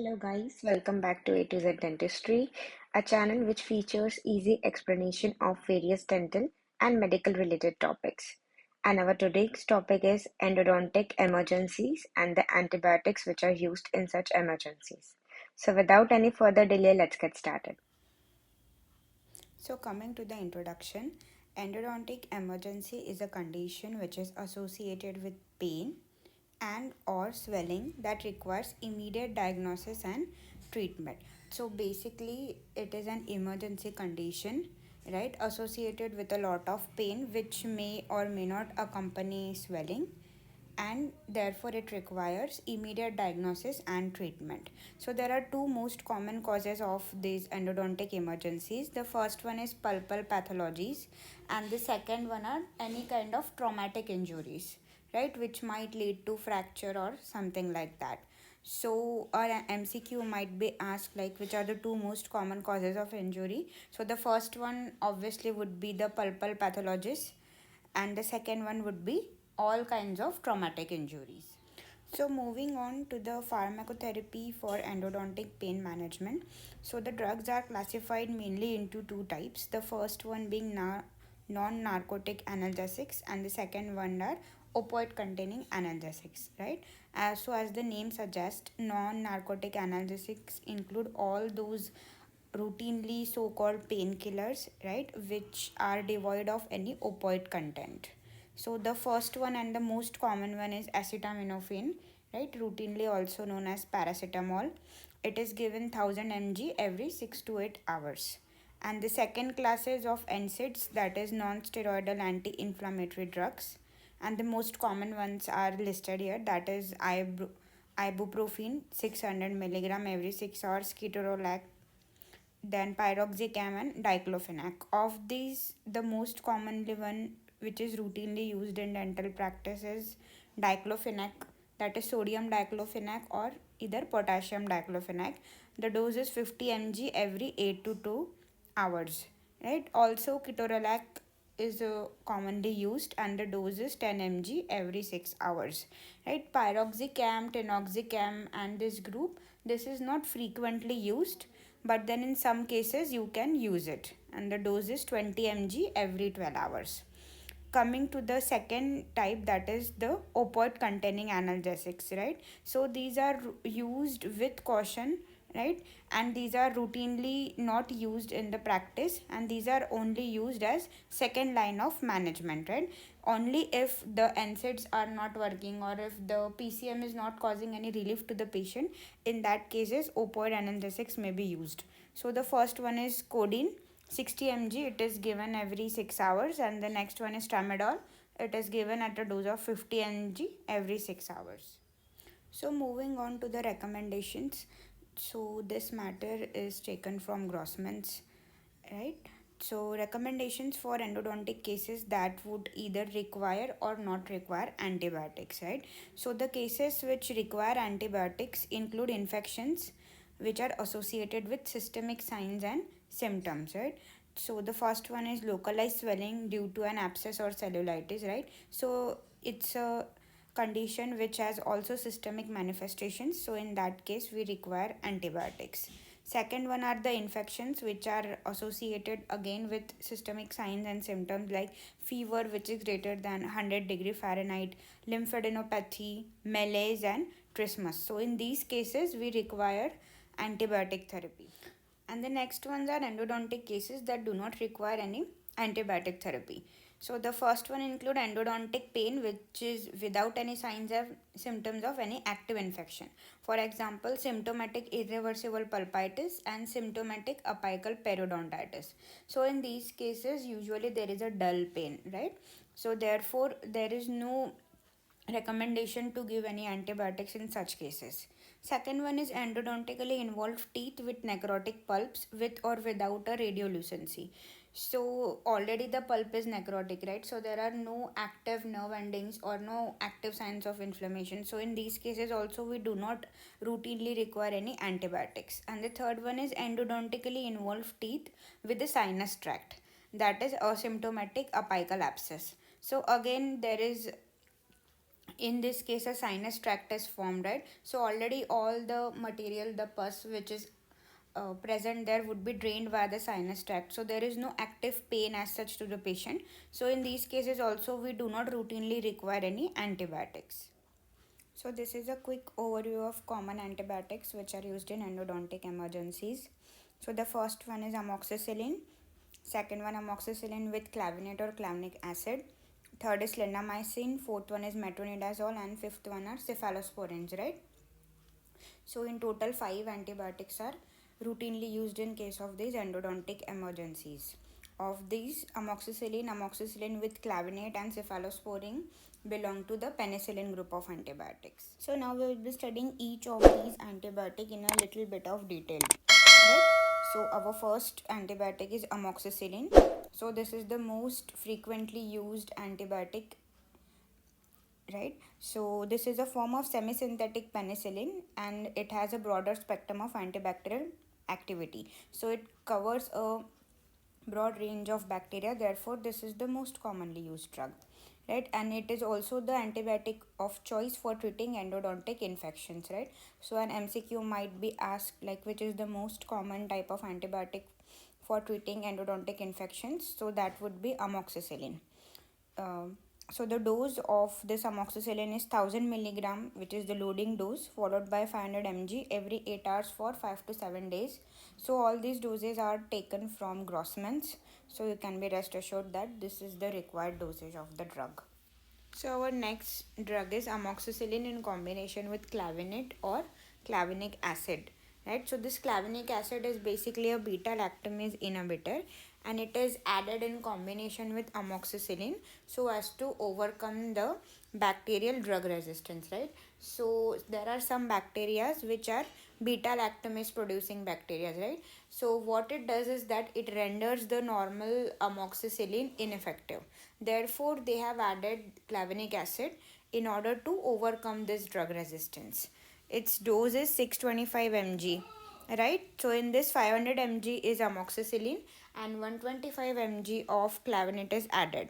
Hello guys, welcome back to A to Z Dentistry, a channel which features easy explanation of various dental and medical related topics. And our today's topic is endodontic emergencies and the antibiotics which are used in such emergencies. So without any further delay, let's get started. So, coming to the introduction, endodontic emergency is a condition which is associated with pain and or swelling that requires immediate diagnosis and treatment. So basically it is an emergency condition, right, associated with a lot of pain which may or may not accompany swelling, and therefore it requires immediate diagnosis and treatment. So there are two most common causes of these endodontic emergencies. The first one is pulpal pathologies, and the second one are any kind of traumatic injuries, right, which might lead to fracture or something like that. So our MCQ might be asked like which are the two most common causes of injury. So the first one obviously would be the pulpal pathologies, and the second one would be all kinds of traumatic injuries. So moving on to the pharmacotherapy for endodontic pain management. So the drugs are classified mainly into two types. The first one being non-narcotic analgesics, and the second one are opioid containing analgesics, right? So as the name suggests, non-narcotic analgesics include all those routinely so-called painkillers, right, which are devoid of any opioid content. So the first one and the most common one is acetaminophen, right, routinely also known as paracetamol. It is given 1000 mg every 6 to 8 hours. And the second classes of NSAIDs, that is non-steroidal anti-inflammatory drugs, and the most common ones are listed here, that is ibuprofen 600 milligram every 6 hours, ketorolac, then piroxicam and diclofenac. Of these, the most commonly one which is routinely used in dental practice is diclofenac, that is sodium diclofenac or either potassium diclofenac. The dose is 50 mg every 8 to 2 hours, right? Also ketorolac is commonly used, and the dose is 10 mg every 6 hours, right? Piroxicam, tenoxicam, and this group, this is not frequently used, but then in some cases you can use it, and the dose is 20 mg every 12 hours. Coming to the second type, that is the opioid containing analgesics, right? So these are used with caution, right, and these are routinely not used in the practice, and these are only used as second line of management, right? Only if the NSAIDs are not working or if the PCM is not causing any relief to the patient, in that cases opioid analgesics may be used. So the first one is codeine 60 mg, it is given every 6 hours, and the next one is tramadol, it is given at a dose of 50 mg every 6 hours. So moving on to the recommendations. So this matter is taken from Grossman's, right? So recommendations for endodontic cases that would either require or not require antibiotics, right? So the cases which require antibiotics include infections which are associated with systemic signs and symptoms, right? So the first one is localized swelling due to an abscess or cellulitis, right? So it's a condition which has also systemic manifestations, so in that case we require antibiotics. Second one are the infections which are associated again with systemic signs and symptoms like fever which is greater than 100 Fahrenheit, lymphadenopathy, malaise, and trismus. So in these cases we require antibiotic therapy. And the next ones are endodontic cases that do not require any antibiotic therapy. So the first one include endodontic pain which is without any signs or symptoms of any active infection. For example, symptomatic irreversible pulpitis and symptomatic apical periodontitis. So in these cases usually there is a dull pain, right? So therefore there is no recommendation to give any antibiotics in such cases. Second one is endodontically involved teeth with necrotic pulps with or without a radiolucency. So already the pulp is necrotic, right? So there are no active nerve endings or no active signs of inflammation. So in these cases also we do not routinely require any antibiotics. And the third one is endodontically involved teeth with the sinus tract, that is asymptomatic apical abscess. So again there is in this case a sinus tract is formed, right? So already all the material, the pus which is present there would be drained via the sinus tract, so there is no active pain as such to the patient. So in these cases also we do not routinely require any antibiotics. So this is a quick overview of common antibiotics which are used in endodontic emergencies. So the first one is amoxicillin, second one amoxicillin with clavinate or clavinic acid, third is clindamycin, fourth one is metronidazole, and fifth one are cephalosporins, right? So in total 5 antibiotics are routinely used in case of these endodontic emergencies. Of these, amoxicillin with clavinate and cephalosporin belong to the penicillin group of antibiotics. So now we will be studying each of these antibiotic in a little bit of detail. Right? So our first antibiotic is amoxicillin. So this is the most frequently used antibiotic, right? So this is a form of semi-synthetic penicillin and it has a broader spectrum of antibacterial activity. So it covers a broad range of bacteria, therefore this is the most commonly used drug, right? And it is also the antibiotic of choice for treating endodontic infections, right? So an MCQ might be asked like which is the most common type of antibiotic for treating endodontic infections, so that would be amoxicillin. um, so the dose of this amoxicillin is 1000 milligram, which is the loading dose, followed by 500 mg every 8 hours for 5 to 7 days. So all these doses are taken from Grossman's, so you can be rest assured that this is the required dosage of the drug. So our next drug is amoxicillin in combination with clavinate or clavinic acid. Right? So this clavinic acid is basically a beta lactamase inhibitor and it is added in combination with amoxicillin so as to overcome the bacterial drug resistance, right? So there are some bacteria which are beta lactamase producing bacteria, right? So what it does is that it renders the normal amoxicillin ineffective. Therefore, they have added clavinic acid in order to overcome this drug resistance. Its dose is 625 mg, right? So in this 500 mg is amoxicillin and 125 mg of clavinate is added,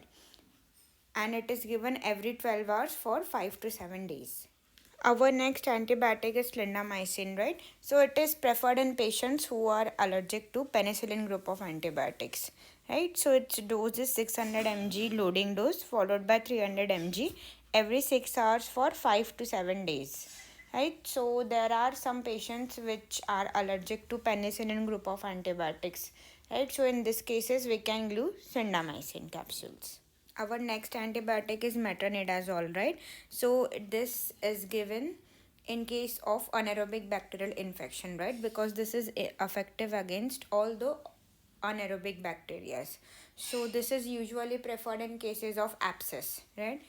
and it is given every 12 hours for 5 to 7 days. Our next antibiotic is clindamycin, right? So it is preferred in patients who are allergic to penicillin group of antibiotics, right? So its dose is 600 mg loading dose followed by 300 mg every 6 hours for 5 to 7 days, right? So there are some patients which are allergic to penicillin group of antibiotics, right? So in this cases we can use clindamycin capsules. Our next antibiotic is metronidazole, right? So this is given in case of anaerobic bacterial infection, right? Because this is effective against all the anaerobic bacteria. So this is usually preferred in cases of abscess, right?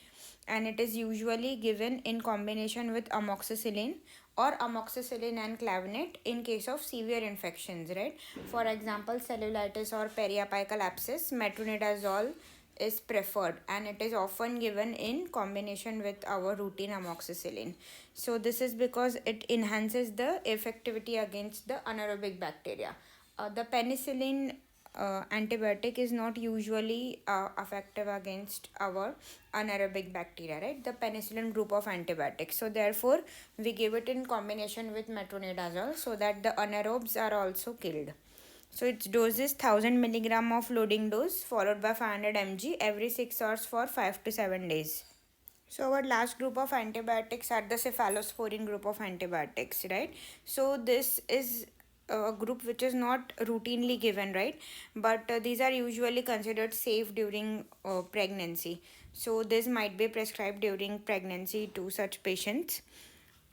And it is usually given in combination with amoxicillin or amoxicillin and clavinate in case of severe infections, right? For example, cellulitis or periapical abscess, metronidazole is preferred and it is often given in combination with our routine amoxicillin. So this is because it enhances the effectivity against the anaerobic bacteria. The penicillin antibiotic is not usually effective against our anaerobic bacteria, right? The penicillin group of antibiotics. So therefore we give it in combination with metronidazole so that the anaerobes are also killed. So its dose is 1000 milligram of loading dose followed by 500 mg every 6 hours for 5 to 7 days. So our last group of antibiotics are the cephalosporin group of antibiotics, right? So this is a group which is not routinely given, right? But these are usually considered safe during pregnancy. So this might be prescribed during pregnancy to such patients.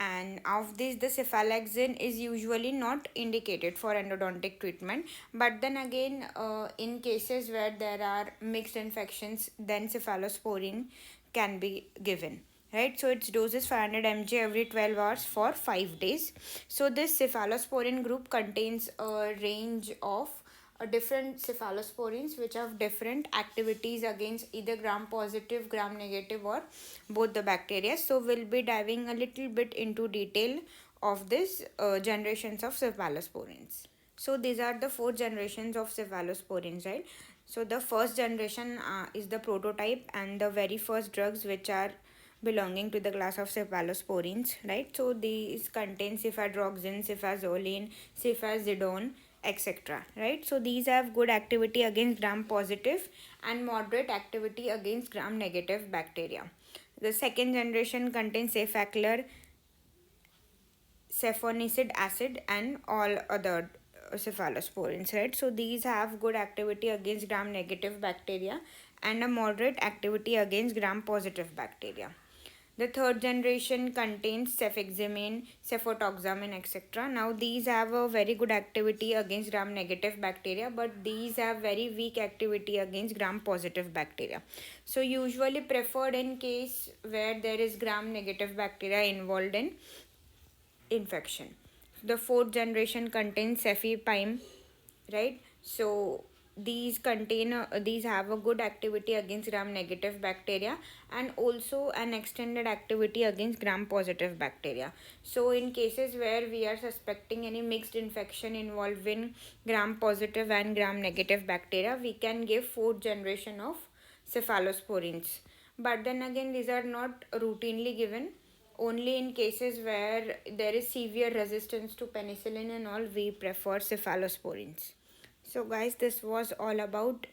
And of this, the cephalaxin is usually not indicated for endodontic treatment, but then again in cases where there are mixed infections, then cephalosporin can be given, right? So its dose is 500 mg every 12 hours for 5 days. So this cephalosporin group contains a range of different cephalosporins which have different activities against either gram positive, gram negative, or both the bacteria. So we'll be diving a little bit into detail of this generations of cephalosporins. So these are the 4 generations of cephalosporins, right? So the first generation is the prototype and the very first drugs which are belonging to the class of cephalosporins, right? So these contain cefadroxin, cefazolin, cefazidone, etc., right? So these have good activity against gram positive and moderate activity against gram negative bacteria. The second generation contains cefaclor, cephonic acid, and all other cephalosporins, right? So these have good activity against gram negative bacteria and a moderate activity against gram positive bacteria. The third generation contains cefixime, cefotoxamine, etc. Now these have a very good activity against gram negative bacteria, but these have very weak activity against gram positive bacteria. So usually preferred in case where there is gram negative bacteria involved in infection. The fourth generation contains cefepime, right? So these have a good activity against gram negative bacteria and also an extended activity against gram positive bacteria. So in cases where we are suspecting any mixed infection involving gram positive and gram negative bacteria, we can give fourth generation of cephalosporins. But then again, these are not routinely given. Only in cases where there is severe resistance to penicillin and all, we prefer cephalosporins. So, guys, this was all about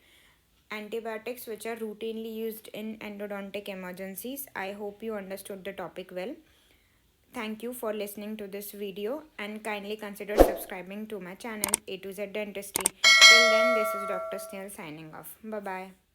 antibiotics which are routinely used in endodontic emergencies. I hope you understood the topic well. Thank you for listening to this video and kindly consider subscribing to my channel A to Z Dentistry. Till then, this is Dr. Snail signing off. Bye bye.